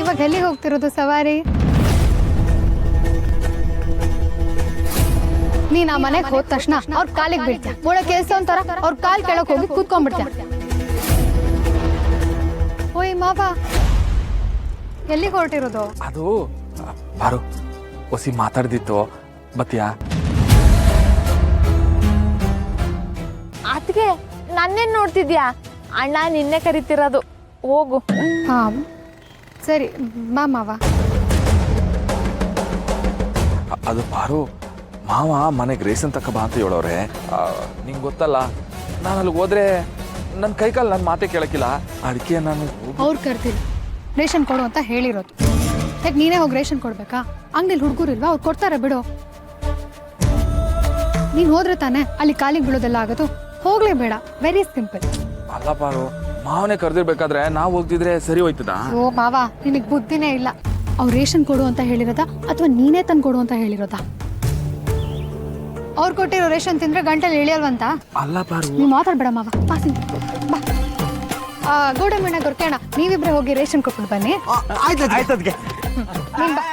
ಇವಾಗ ಎಲ್ಲಿಗೆ ಹೋಗ್ತಿರೋದು ಸವಾರಿ? ನೀನ್ ಆ ಮನೆಗೆ ಹೋದ ತಕ್ಷಣ ಅವ್ರ ಕಾಲಿಗೆ ಬೀಳ್ತೀಯ, ಒಳ್ಳೆ ಕೆಲಸ ಅಂತಾರ ಅವ್ರ ಕಾಲ್ ಕೆಳಕ್ ಹೋಗಿ ಕೂತ್ಕೊಂಡ್ಬಿಡ್ತೀಯ. ಓಯ್ ಮಾವ, ಎಲ್ಲಿಗೆ ಹೊರಟಿರೋದು? ಅದು ಬಾರು ಹೊಸಿ ಮಾತಾಡ್ದಿತ್ತು ಬತ್ತೀಯಾ? ಅದಕ್ಕೆ ನನ್ನೇನ್ ನೋಡ್ತಿದ್ಯಾ? ಅಣ್ಣ ನಿನ್ನೆ ಕರಿತಿರೋದು, ಹೋಗು. ಹಾ ಸರಿ ಬಾ ಮಾವ. ಅದು ಬಾರು ಮಾವ ಮನೆಗೆ ರೇಷನ್ ತಕ್ಕ ಬಾ ಅಂತ ಹೇಳೋರೆ. ನಿಂಗೆ ಗೊತ್ತಲ್ಲ, ನಾನು ಅಲ್ಲಿಗೆ ಹೋದ್ರೆ ನನ್ನ ಕೈಕಾಲು ನನ್ನ ಮಾತೆ ಕೇಳಕ್ಕಿಲ್ಲ. ಅದಕ್ಕೆ ನಾನು ಅವ್ರು ಕರ್ತಿಲ್ಲ, ರೇಷನ್ ಕೊಡು ಅಂತ ಹೇಳಿರೋದು. ಯಾಕೆ ನೀನೇ ಹೋಗಿ ರೇಷನ್ ಕೊಡ್ಬೇಕಾ? ಅಂಗಡಿಲಿ ಹುಡುಗರಿಲ್ವಾ, ಅವ್ರು ಕೊಡ್ತಾರೆ ಬಿಡು. ನೀನ್ ಹೋದ್ರೆ ತಾನೆ ಅಲ್ಲಿ ಕಾಲಿಗೆ ಬೀಳೋದೆಲ್ಲ ಆಗೋದು. ಹೋಗ್ಲೇ ಬೇಡ, ವೆರಿ ಸಿಂಪಲ್. ಅಲ್ಲ ಬಾರು, ಮಾವನೇ ಕರೆದಿರ್ಬೇಕಾದ್ರೆ ನಾವು ಹೋಗ್ತಿದ್ರೆ ಸರಿ ಹೋಯ್ತದ? ಓ ಮಾವ, ನಿನಗೆ ಬುದ್ಧಿನೇ ಇಲ್ಲ. ಅವ್ರು ರೇಷನ್ ಕೊಡು ಅಂತ ಹೇಳಿರೋದಾ ಅಥವಾ ನೀನೇ ತಂದು ಕೊಡು ಅಂತ ಹೇಳಿರೋದಾ? ಅವ್ರು ಕೊಟ್ಟಿರೋ ರೇಷನ್ ತಿಂದ್ರೆ ಗಂಟಲು ಇಳಿಯಲ್ವಂತ? ಅಲ್ಲ ಬಾರು, ನೀವು ಮಾತಾಡ್ಬೇಡ ಮಾವ, ಪಾಸಿ ಬಾ. ಗೌಡ ಮೀಣ ಗೊರ್ಕೇಣ, ನೀವಿಬ್ರೆ ಹೋಗಿ ರೇಷನ್ ಕೊಟ್ಬಿಟ್ಟು ಬನ್ನಿ. ಆಯ್ತದ್ಗೆ ನೀನ್ ಬಾ.